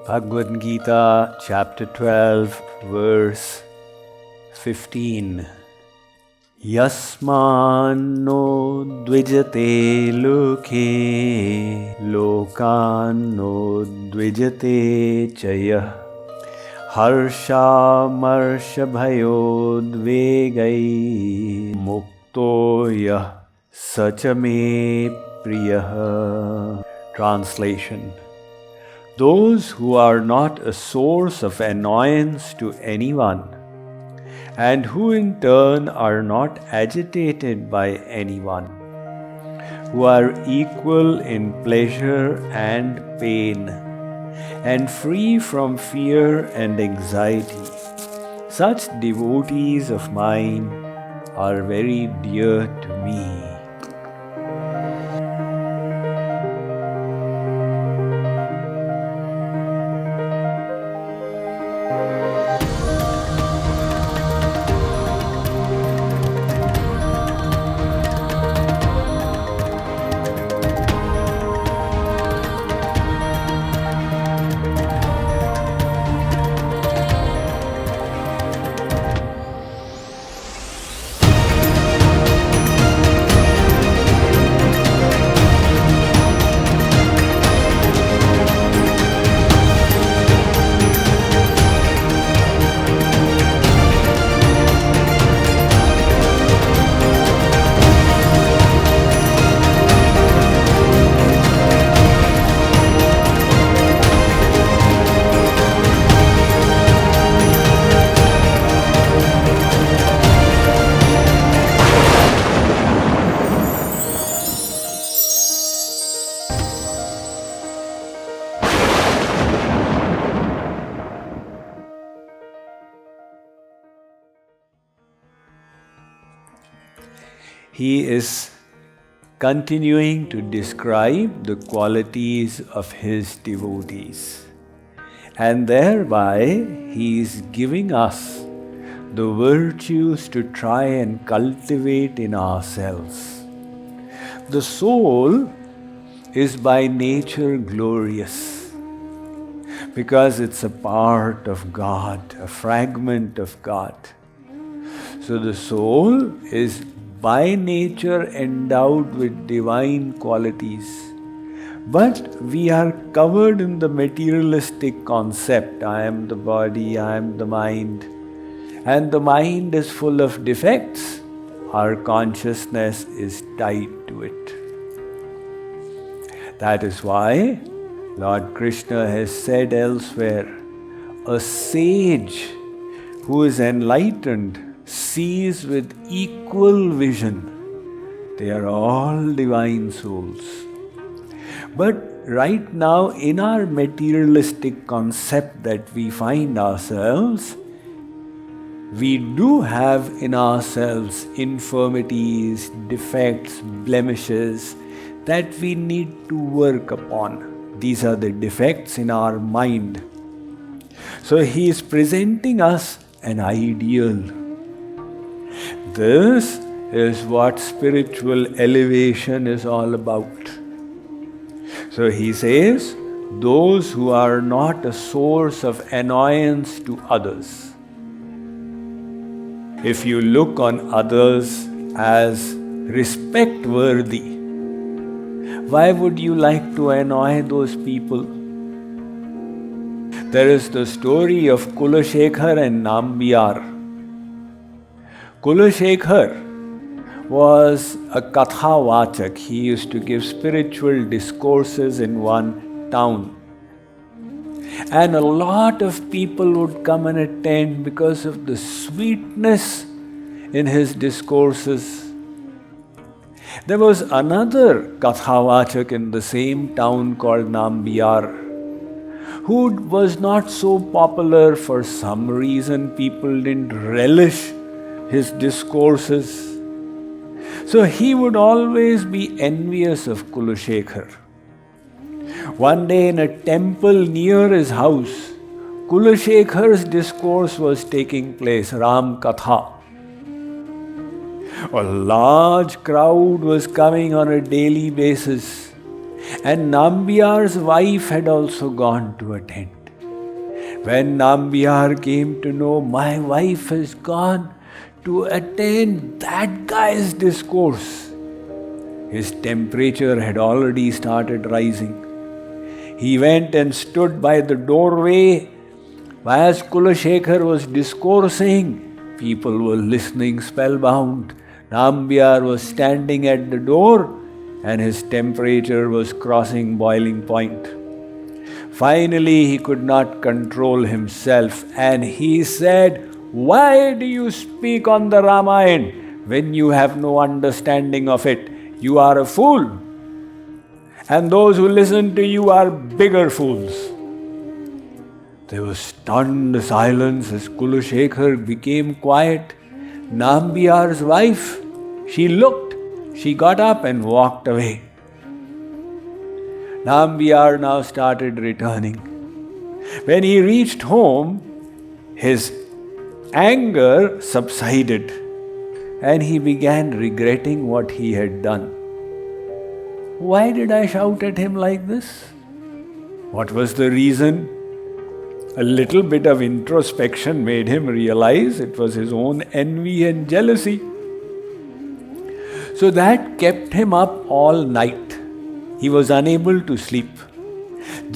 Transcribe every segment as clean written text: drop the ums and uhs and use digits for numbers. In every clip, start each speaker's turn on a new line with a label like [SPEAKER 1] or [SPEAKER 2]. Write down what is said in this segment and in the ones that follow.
[SPEAKER 1] Bhagavad Gita Chapter 12, verse 15. Yasmano dvijate loke, lokano dvijate chaya, harsha marsha bhayodvegai, muktoya sachame priyah. Translation. Those who are not a source of annoyance to anyone, and who in turn are not agitated by anyone, who are equal in pleasure and pain, and free from fear and anxiety, such devotees of mine are very dear to me. He is continuing to describe the qualities of his devotees, and thereby he is giving us the virtues to try and cultivate in ourselves. The soul is by nature glorious because it's a part of God, a fragment of God. So the soul is by nature endowed with divine qualities. But we are covered in the materialistic concept, I am the body, I am the mind. And the mind is full of defects. Our consciousness is tied to it. That is why Lord Krishna has said elsewhere, a sage who is enlightened sees with equal vision. They are all divine souls. But right now, in our materialistic concept that we find ourselves, we do have in ourselves infirmities, defects, blemishes that we need to work upon. These are the defects in our mind. So he is presenting us an ideal. This is what spiritual elevation is all about. So he says, those who are not a source of annoyance to others. If you look on others as respect-worthy, why would you like to annoy those people? There is the story of Kulashekar and Nambiyar. Kulashekar was a katha-vachak. He used to give spiritual discourses in one town. And a lot of people would come and attend because of the sweetness in his discourses. There was another katha-vachak in the same town called Nambiyar, who was not so popular for some reason. People didn't relish his discourses. So he would always be envious of Kulashekar. One day in a temple near his house, Kulashekhar's discourse was taking place, Ram Katha. A large crowd was coming on a daily basis, and Nambiyar's wife had also gone to attend. When Nambiar came to know my wife has gone to attend that guy's discourse, his temperature had already started rising. He went and stood by the doorway. As Kulashekar was discoursing, people were listening spellbound. Nambiar was standing at the door and his temperature was crossing boiling point. Finally, he could not control himself and he said, "Why do you speak on the Ramayana when you have no understanding of it? You are a fool. And those who listen to you are bigger fools." There was stunned silence as Kulashekar became quiet. Nambiar's wife, she looked, she got up and walked away. Nambiar now started returning. When he reached home, his anger subsided and he began regretting what he had done. Why did I shout at him like this? What was the reason? A little bit of introspection made him realize it was his own envy and jealousy. So that kept him up all night. He was unable to sleep,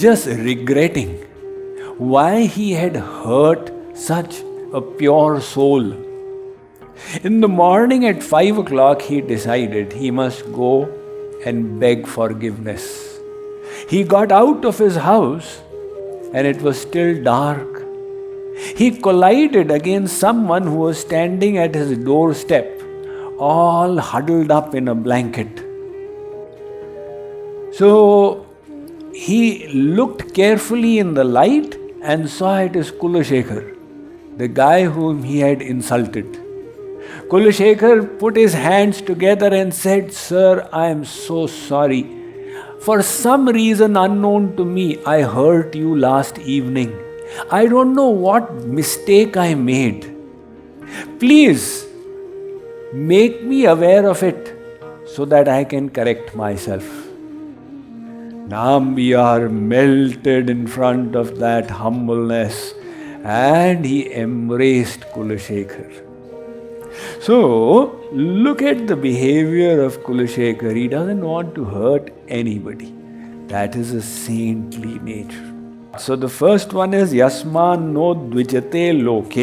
[SPEAKER 1] just regretting why he had hurt such a pure soul. In the morning at 5 o'clock, he decided he must go and beg forgiveness. He got out of his house and it was still dark. He collided against someone who was standing at his doorstep, all huddled up in a blanket. So he looked carefully in the light and saw it as Kulashekar, the guy whom he had insulted. Kulashekar put his hands together and said, "Sir, I am so sorry. For some reason unknown to me, I hurt you last evening. I don't know what mistake I made. Please make me aware of it so that I can correct myself." Nambiar melted in front of that humbleness and he embraced Kulashekar. So, look at the behavior of Kulashekar. He doesn't want to hurt anybody. That is a saintly nature. So the first one is Yasman no dvijate loke,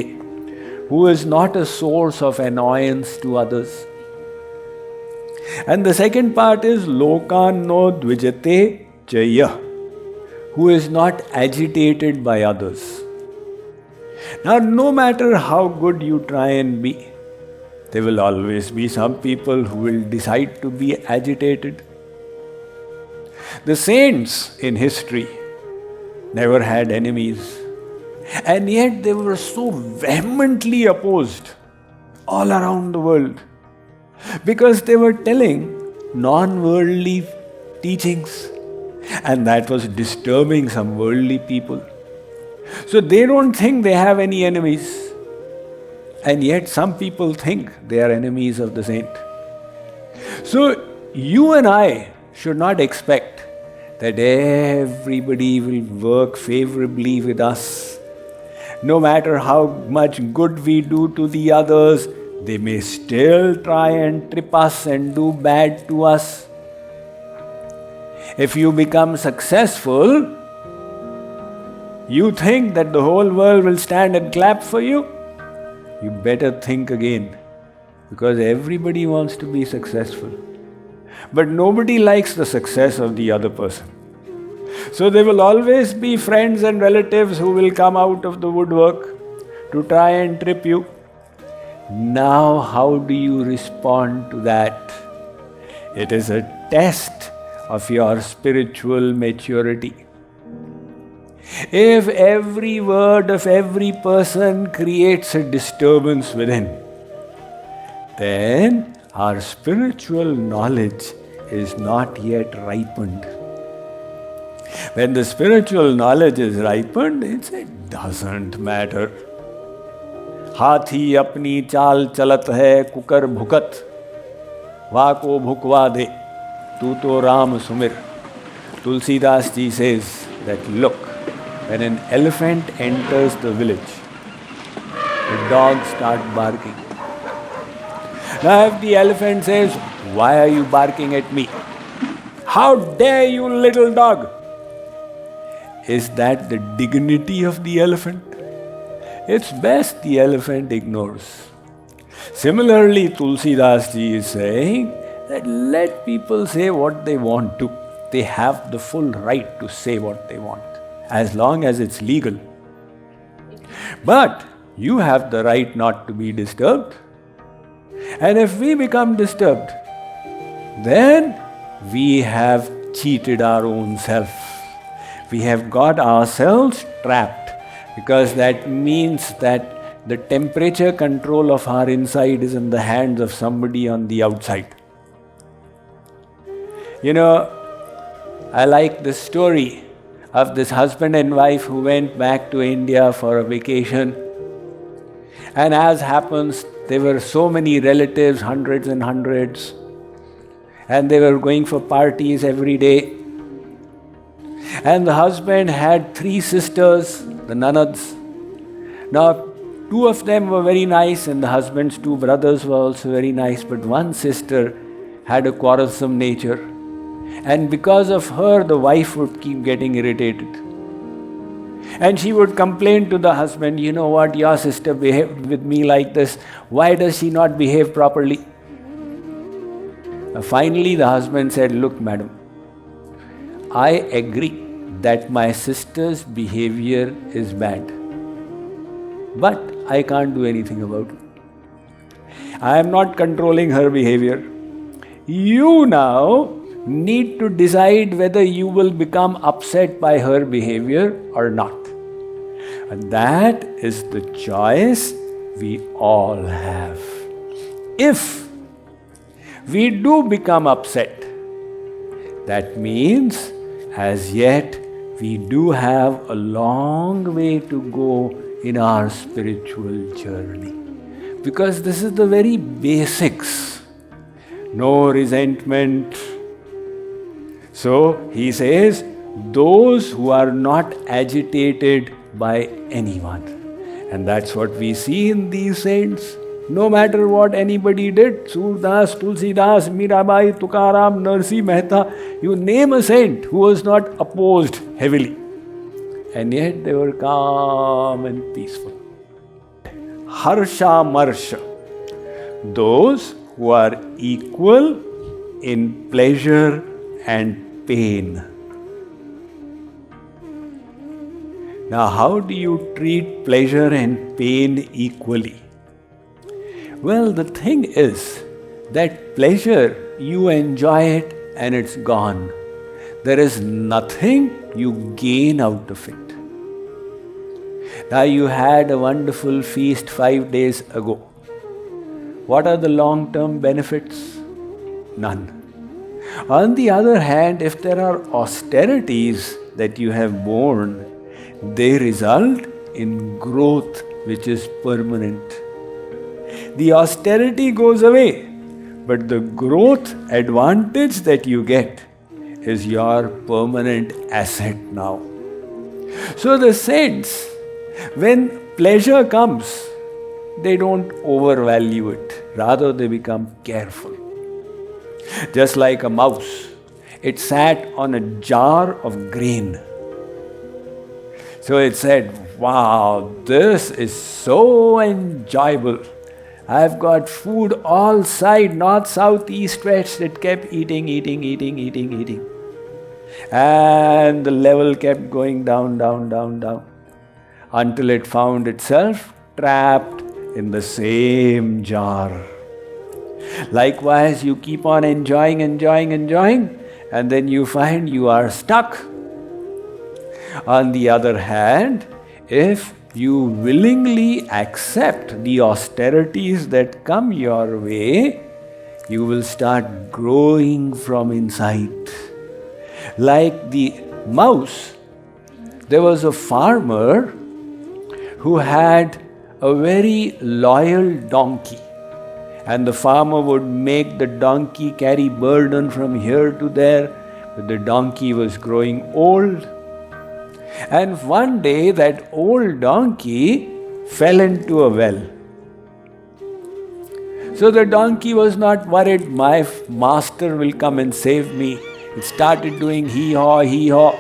[SPEAKER 1] who is not a source of annoyance to others. And the second part is Lokan no dvijate jaya, who is not agitated by others. Now, no matter how good you try and be, there will always be some people who will decide to be agitated. The saints in history never had enemies, and yet they were so vehemently opposed all around the world because they were telling non-worldly teachings, and that was disturbing some worldly people. So they don't think they have any enemies. And yet some people think they are enemies of the saint. So you and I should not expect that everybody will work favorably with us. No matter how much good we do to the others, they may still try and trip us and do bad to us. If you become successful, you think that the whole world will stand and clap for you? You better think again, because everybody wants to be successful. But nobody likes the success of the other person. So there will always be friends and relatives who will come out of the woodwork to try and trip you. Now, how do you respond to that? It is a test of your spiritual maturity. If every word of every person creates a disturbance within, then our spiritual knowledge is not yet ripened. When the spiritual knowledge is ripened, it doesn't matter. हाथी अपनी चाल चलत है cooker भुकत वाको भुकवा दे तू तो राम सुमिर. Tulsidas ji says that look, when an elephant enters the village, the dogs start barking. Now if the elephant says, "Why are you barking at me? How dare you, little dog?" Is that the dignity of the elephant? It's best the elephant ignores. Similarly, Tulsidas ji is saying that let people say what they want to. They have the full right to say what they want, as long as it's legal. But you have the right not to be disturbed. And if we become disturbed, then we have cheated our own self. We have got ourselves trapped, because that means that the temperature control of our inside is in the hands of somebody on the outside. You know, I like the story of this husband and wife who went back to India for a vacation. And as happens, there were so many relatives, hundreds and hundreds. And they were going for parties every day. And the husband had 3 sisters, the nanads. Now, 2 of them were very nice, and the husband's 2 brothers were also very nice, but one sister had a quarrelsome nature. And because of her, the wife would keep getting irritated. And she would complain to the husband, "You know what, your sister behaved with me like this. Why does she not behave properly?" Finally, the husband said, "Look, madam, I agree that my sister's behavior is bad. But I can't do anything about it. I am not controlling her behavior. You now need to decide whether you will become upset by her behavior or not. And that is the choice we all have. If we do become upset, that means as yet we do have a long way to go in our spiritual journey. Because this is the very basics. No resentment. So he says, those who are not agitated by anyone. And that's what we see in these saints. No matter what anybody did, Surdas, Tulsidas, Mirabai, Tukaram, Narsi Mehta, you name a saint who was not opposed heavily. And yet they were calm and peaceful. Harsha Marsha, those who are equal in pleasure and pain. Now, how do you treat pleasure and pain equally? Well, the thing is that pleasure, you enjoy it and it's gone. There is nothing you gain out of it. Now, you had a wonderful feast 5 days ago. What are the long-term benefits? None. On the other hand, if there are austerities that you have borne, they result in growth which is permanent. The austerity goes away, but the growth advantage that you get is your permanent asset now. So the saints, when pleasure comes, they don't overvalue it. Rather, they become careful. Just like a mouse, it sat on a jar of grain. So it said, wow, this is so enjoyable. I've got food all side, north, south, east, west. It kept eating. And the level kept going down, until it found itself trapped in the same jar. Likewise, you keep on enjoying, and then you find you are stuck. On the other hand, if you willingly accept the austerities that come your way, you will start growing from inside. Like the mouse, there was a farmer who had a very loyal donkey. And the farmer would make the donkey carry burden from here to there, but the donkey was growing old. And one day that old donkey fell into a well. So the donkey was not worried, my master will come and save me. It started doing hee-haw, hee-haw.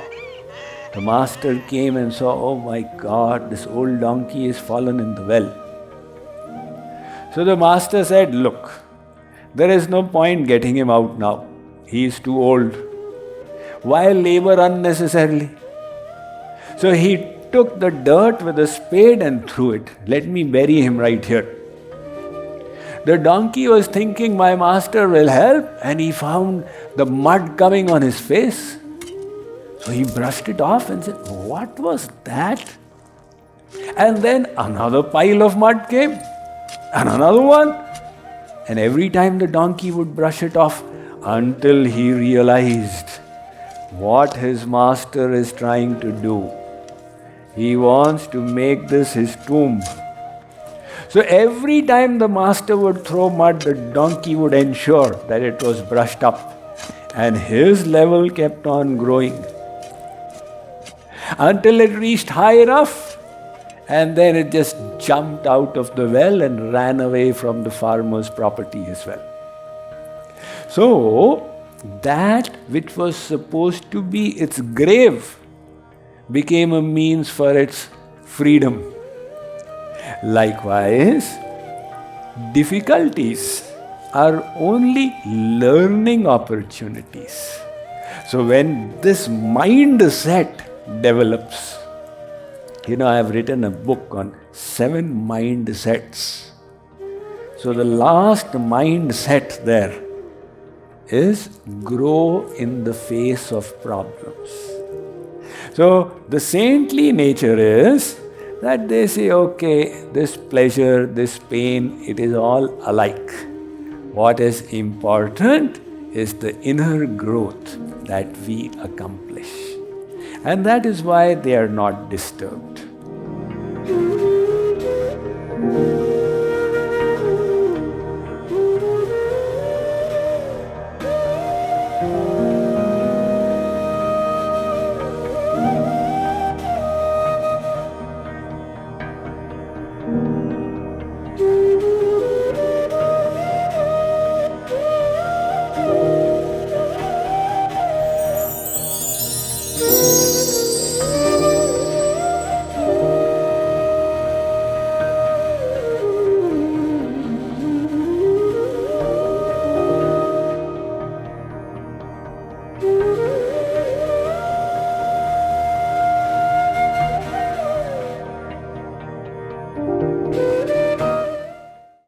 [SPEAKER 1] The master came and saw, oh my God, this old donkey is fallen in the well. So the master said, look, there is no point getting him out now. He is too old. Why labor unnecessarily? So he took the dirt with a spade and threw it. Let me bury him right here. The donkey was thinking my master will help, and he found the mud coming on his face. So he brushed it off and said, what was that? And then another pile of mud came, and another one. And every time the donkey would brush it off until he realized what his master is trying to do. He wants to make this his tomb. So every time the master would throw mud, the donkey would ensure that it was brushed up, and his level kept on growing until it reached high enough, and then it just jumped out of the well and ran away from the farmer's property as well. So that which was supposed to be its grave became a means for its freedom. Likewise, difficulties are only learning opportunities. So when this mindset develops, I have written a book on 7 mindsets. So the last mindset there is grow in the face of problems. So the saintly nature is that they say, okay, this pleasure, this pain, it is all alike. What is important is the inner growth that we accomplish. And that is why they are not disturbed.